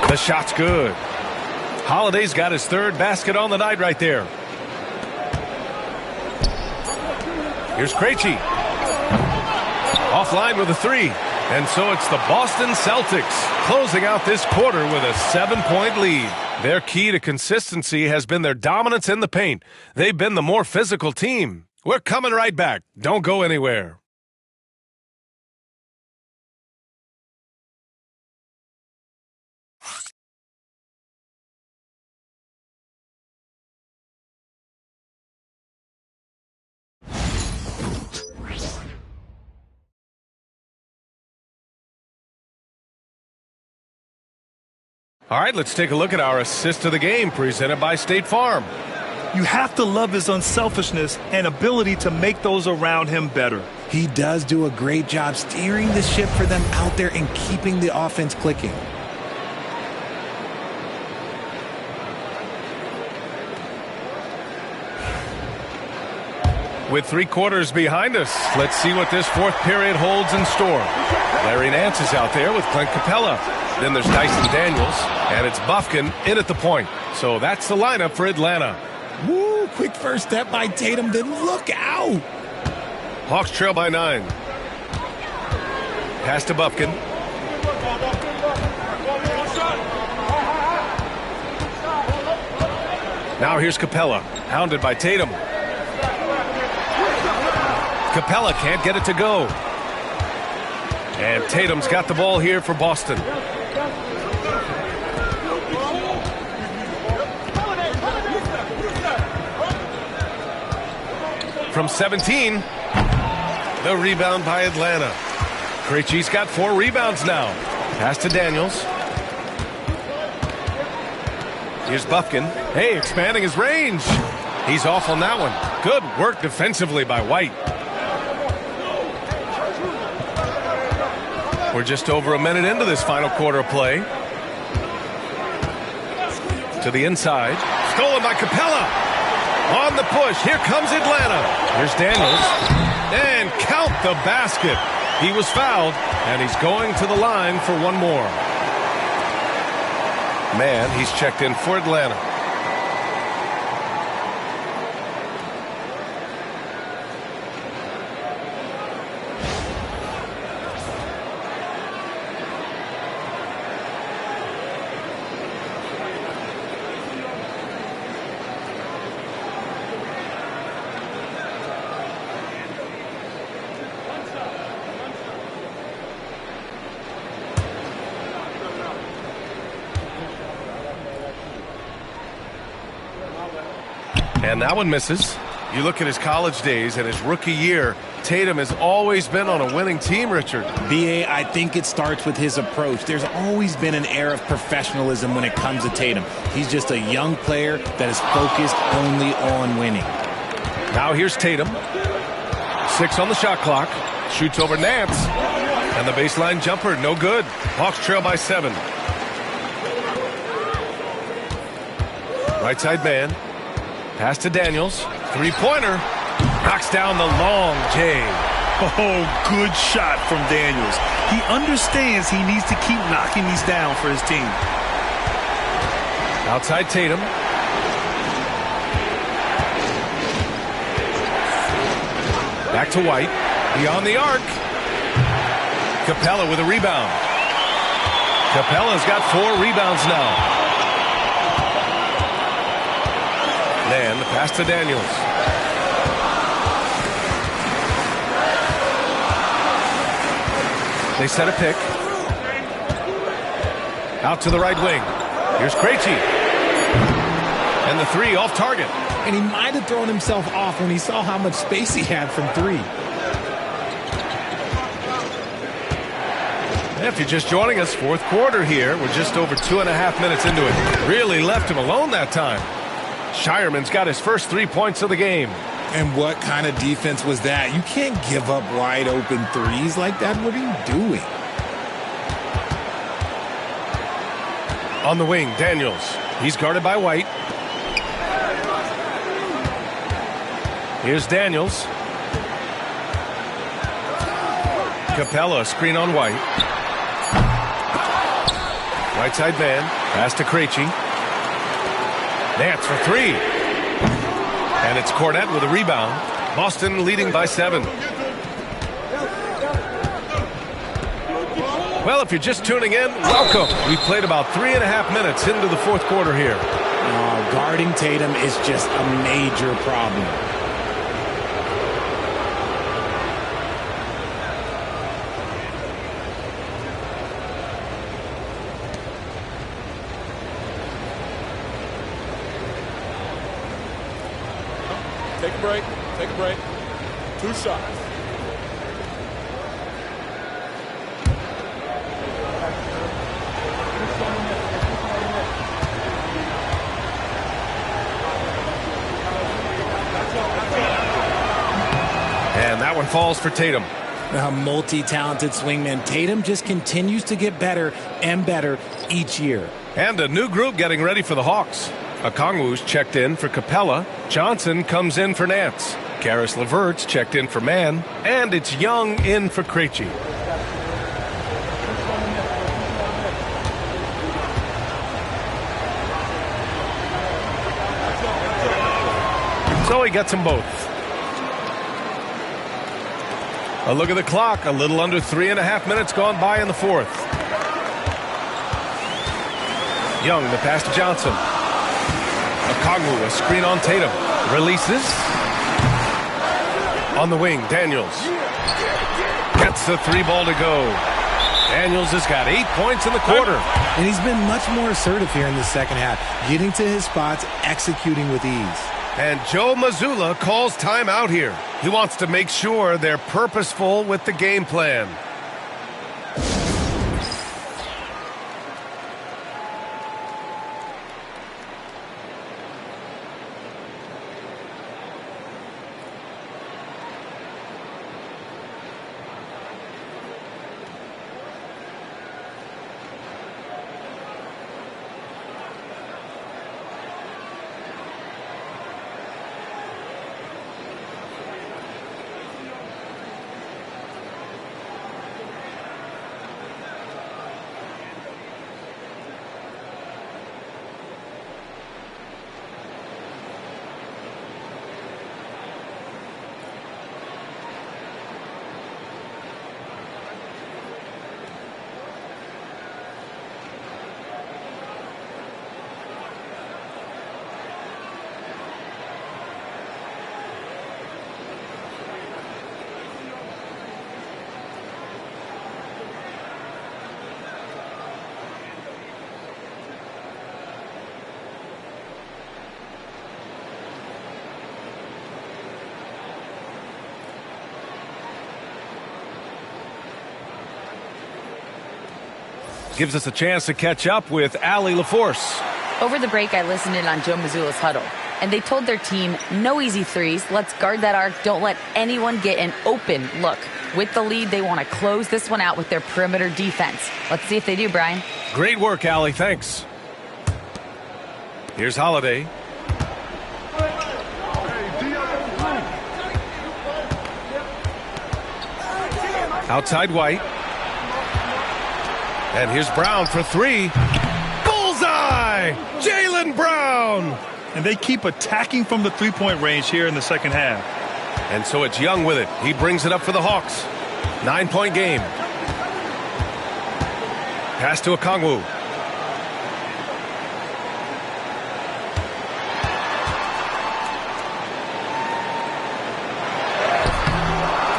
The shot's good. Holiday's got his 3rd basket on the night right there. Here's Krejci. Offline with a 3. And so it's the Boston Celtics closing out this quarter with a 7-point lead. Their key to consistency has been their dominance in the paint. They've been the more physical team. We're coming right back. Don't go anywhere. All right, let's take a look at our assist of the game presented by State Farm. You have to love his unselfishness and ability to make those around him better. He does do a great job steering the ship for them out there and keeping the offense clicking. With 3 quarters behind us, let's see what this 4th period holds in store. Larry Nance is out there with Clint Capella. Then there's Dyson Daniels, and it's Bufkin in at the point. So that's the lineup for Atlanta. Woo, quick first step by Tatum, then look out. Hawks trail by 9. Pass to Bufkin. Now here's Capella, hounded by Tatum. Capella can't get it to go. And Tatum's got the ball here for Boston. From 17, the rebound by Atlanta. Krejci's got 4 rebounds now. Pass to Daniels. Here's Bufkin. Hey, expanding his range. He's off on that one. Good work defensively by White. We're just over a minute into this final quarter of play. To the inside. Stolen by Capella. On the push. Here comes Atlanta. Here's Daniels. And count the basket. He was fouled, and he's going to the line for one more. Man, he's checked in for Atlanta. And that one misses. You look at his college days and his rookie year, Tatum has always been on a winning team, Richard. B.A., I think it starts with his approach. There's always been an air of professionalism when it comes to Tatum. He's just a young player that is focused only on winning. Now here's Tatum. 6 on the shot clock. Shoots over Nance. And the baseline jumper, no good. Hawks trail by 7. Right side man. Pass to Daniels. 3-pointer. Knocks down the long J. Oh, good shot from Daniels. He understands he needs to keep knocking these down for his team. Outside Tatum. Back to White. Beyond the arc. Capella with a rebound. Capella's got 4 rebounds now. Then the pass to Daniels. They set a pick. Out to the right wing. Here's Krejci. And the 3 off target. And he might have thrown himself off when he saw how much space he had from 3. If you're just joining us, 4th quarter here. We're just over 2.5 minutes into it. Really left him alone that time. Shireman's got his first 3 points of the game. And what kind of defense was that? You can't give up wide open threes like that. What are you doing? On the wing, Daniels. He's guarded by White. Here's Daniels. Capella, screen on White. Right side man. Pass to Krejci. Nance for three. And it's Cornette with a rebound. Boston leading by 7. Well, if you're just tuning in, welcome. We've played about 3.5 minutes into the fourth quarter here. Guarding Tatum is just a major problem. Take a break. Take a break. 2 shots. And that one falls for Tatum. A multi-talented swingman. Tatum just continues to get better and better each year. And a new group getting ready for the Hawks. Okongwu's checked in for Capella. Johnson comes in for Nance. Karis LeVert's checked in for Mann. And it's Young in for Krejci. So he gets them both. A look at the clock. A little under 3.5 minutes gone by in the fourth. Young, the pass to Johnson. Okongwu, a screen on Tatum. Releases. On the wing, Daniels. Gets the 3 ball to go. Daniels has got 8 points in the quarter. And he's been much more assertive here in the second half. Getting to his spots, executing with ease. And Joe Mazzulla calls timeout here. He wants to make sure they're purposeful with the game plan. Gives us a chance to catch up with Allie LaForce. Over the break, I listened in on Joe Mazzulla's huddle, and they told their team, no easy threes. Let's guard that arc. Don't let anyone get an open look. With the lead, they want to close this one out with their perimeter defense. Let's see if they do, Brian. Great work, Allie. Thanks. Here's Holiday. Outside White. And here's Brown for 3. Bullseye! Jaylen Brown! And they keep attacking from the three-point range here in the second half. And so it's Young with it. He brings it up for the Hawks. 9-point game. Pass to Okongwu.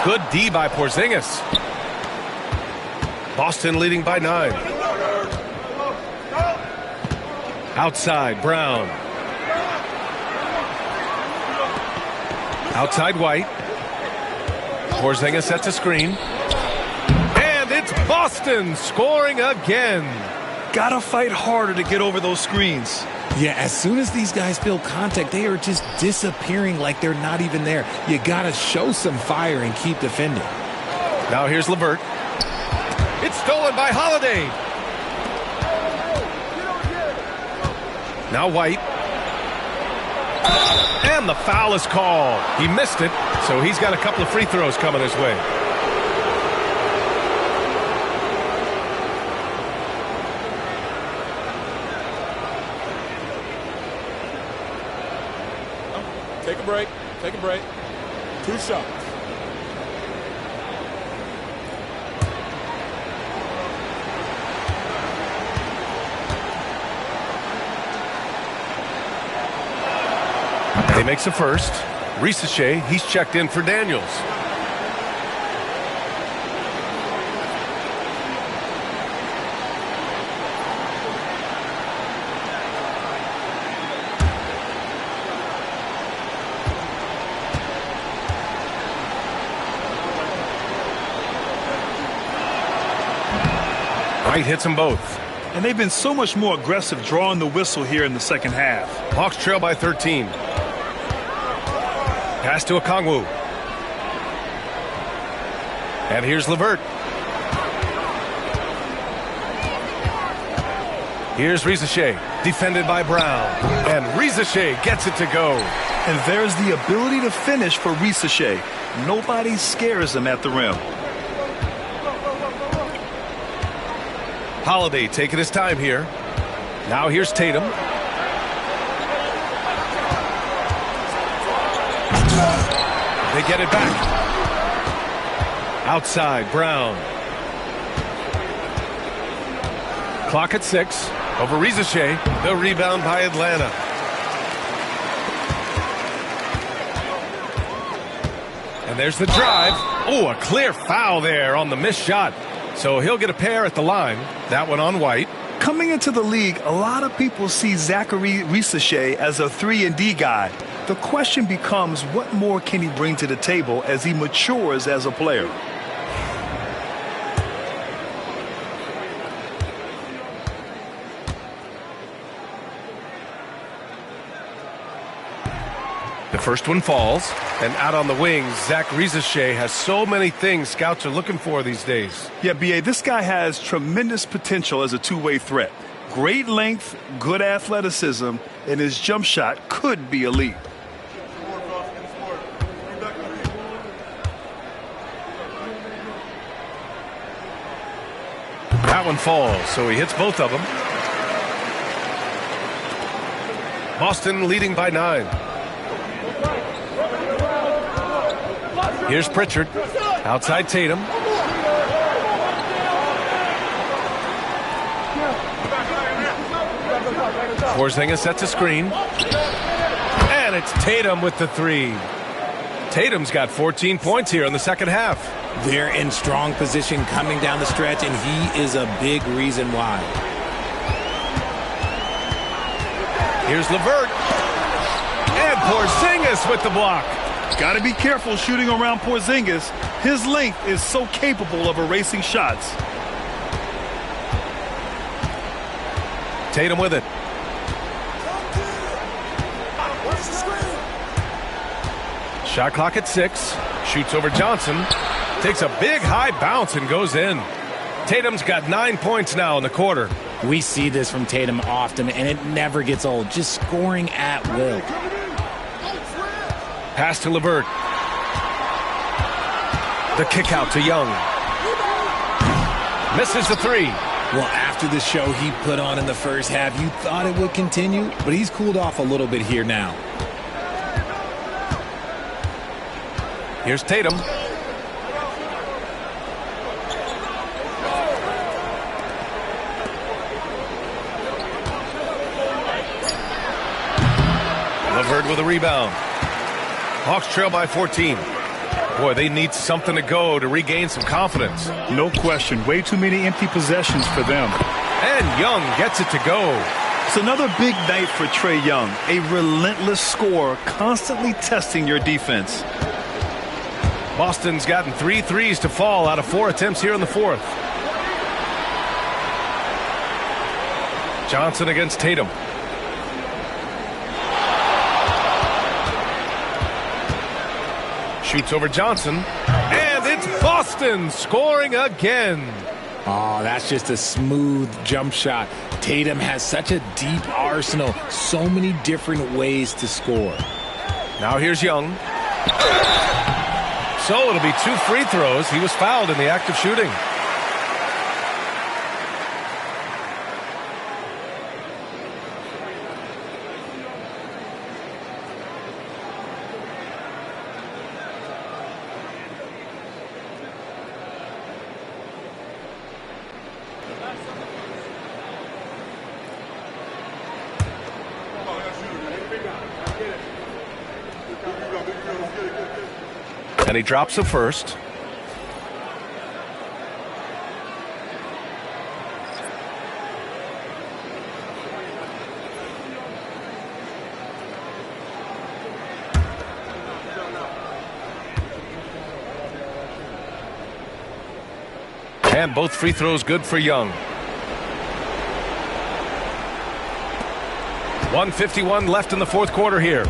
Good D by Porzingis. Boston leading by 9. Outside, Brown. Outside, White. Porzingis sets a screen. And it's Boston scoring again. Gotta fight harder to get over those screens. Yeah, as soon as these guys feel contact, they are just disappearing like they're not even there. You gotta show some fire and keep defending. Now here's LeVert. It's stolen by Holiday. Now White. And the foul is called. He missed it, so he's got a couple of free throws coming his way. Take a break. Take a break. 2 shots. He makes a first. Ricochet, he's checked in for Daniels. White hits them both. And they've been so much more aggressive drawing the whistle here in the second half. Hawks trail by 13. Pass to Okongwu. And here's LeVert. Here's Ricochet, defended by Brown. And Ricochet gets it to go. And there's the ability to finish for Ricochet. Nobody scares him at the rim. Holiday taking his time here. Now here's Tatum. They get it back. Outside, Brown. Clock at 6. Over Ricochet. The rebound by Atlanta. And there's the drive. Oh, a clear foul there on the missed shot. So he'll get a pair at the line. That one on White. Coming into the league, a lot of people see Zachary Ricochet as a 3-and-D guy. The question becomes, what more can he bring to the table as he matures as a player? The first one falls, and out on the wings, Zach Ricochet has so many things scouts are looking for these days. Yeah, B.A., this guy has tremendous potential as a two-way threat. Great length, good athleticism, and his jump shot could be elite. That one falls, so he hits both of them. Boston leading by 9. Here's Pritchard. Outside Tatum. Porzingis sets a screen. And it's Tatum with the 3. Tatum's got 14 points here in the second half. They're in strong position coming down the stretch, and he is a big reason why. Here's LeVert. And Porzingis with the block. Got to be careful shooting around Porzingis. His length is so capable of erasing shots. Tatum with it. Shot clock at 6. Shoots over Johnson. Takes a big high bounce and goes in. Tatum's got 9 points now in the quarter. We see this from Tatum often, and it never gets old. Just scoring at will. Pass to LeVert. The kick out to Young. Misses the 3. Well, after the show he put on in the first half, you thought it would continue, but he's cooled off a little bit here now. Here's Tatum. LeVert with a rebound. Hawks trail by 14. Boy, they need something to go to regain some confidence. No question. Way too many empty possessions for them. And Young gets it to go. It's another big night for Trae Young. A relentless scorer, constantly testing your defense. Boston's gotten 3 threes to fall out of 4 attempts here in the fourth. Johnson against Tatum. Shoots over Johnson, and it's Boston scoring again. Oh, that's just a smooth jump shot. Tatum has such a deep arsenal, so many different ways to score. Now here's Young. So it'll be 2 free throws. He was fouled in the act of shooting. And he drops the first. And both free throws good for Young. 1:51 left in the fourth quarter here.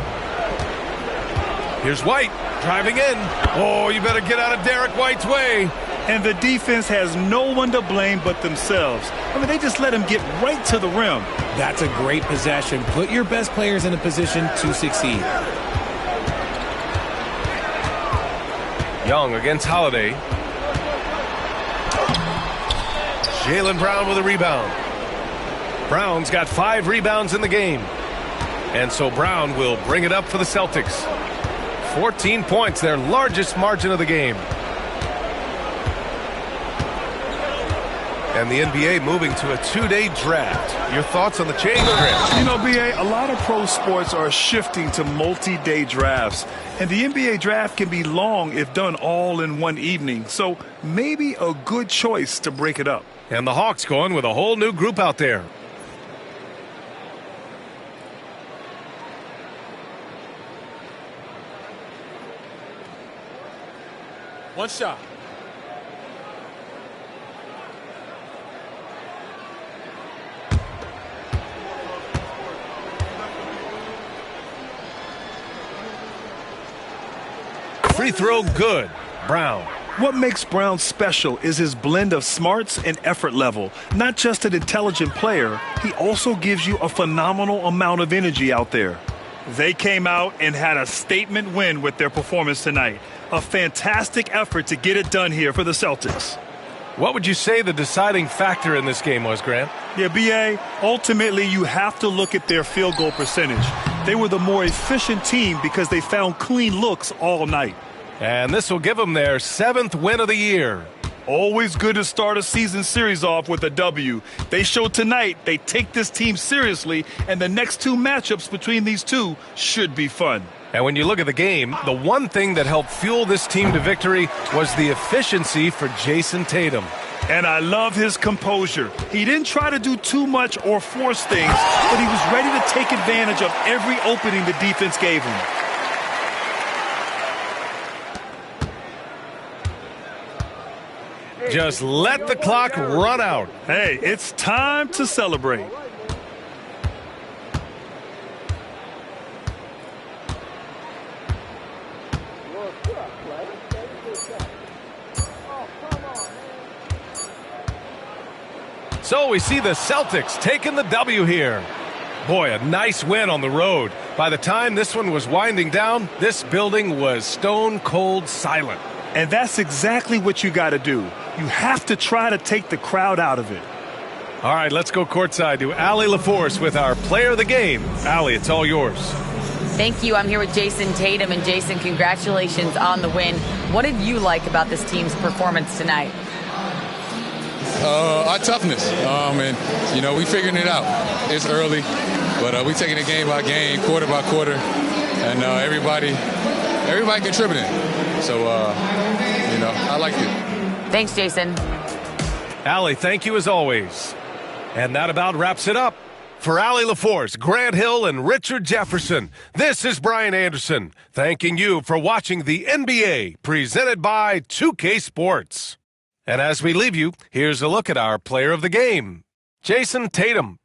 Here's White. Driving in. Oh, you better get out of Derek White's way. And the defense has no one to blame but themselves. I mean, they just let him get right to the rim. That's a great possession. Put your best players in a position to succeed. Young against Holiday. Jaylen Brown with a rebound. Brown's got 5 rebounds in the game. And so Brown will bring it up for the Celtics. 14 points, their largest margin of the game. And the NBA moving to a 2-day draft. Your thoughts on the change, Grant? You know, B.A., a lot of pro sports are shifting to multi-day drafts. And the NBA draft can be long if done all in one evening. So maybe a good choice to break it up. And the Hawks going with a whole new group out there. One shot. Free throw good. Brown. What makes Brown special is his blend of smarts and effort level. Not just an intelligent player, he also gives you a phenomenal amount of energy out there. They came out and had a statement win with their performance tonight. A fantastic effort to get it done here for the Celtics. What would you say the deciding factor in this game was, Grant? Yeah, B.A., ultimately you have to look at their field goal percentage. They were the more efficient team because they found clean looks all night. And this will give them their 7th win of the year. Always good to start a season series off with a W. They showed tonight they take this team seriously, and the next 2 matchups between these two should be fun. And when you look at the game, the one thing that helped fuel this team to victory was the efficiency for Jason Tatum. And I love his composure. He didn't try to do too much or force things, but he was ready to take advantage of every opening the defense gave him. Just let the clock run out. Hey, it's time to celebrate. So we see the Celtics taking the W here. Boy, a nice win on the road. By the time this one was winding down, this building was stone cold silent. And that's exactly what you got to do. You have to try to take the crowd out of it. All right, let's go courtside to Allie LaForce with our player of the game. Allie, it's all yours. Thank you. I'm here with Jason Tatum. And Jason, congratulations on the win. What did you like about this team's performance tonight? Our toughness. And, we figuring it out. It's early, but we taking it game by game, quarter by quarter, and everybody contributing. So, I like it. Thanks, Jason. Allie, thank you as always. And that about wraps it up. For Allie LaForce, Grant Hill, and Richard Jefferson, this is Brian Anderson, thanking you for watching the NBA, presented by 2K Sports. And as we leave you, here's a look at our player of the game, Jason Tatum.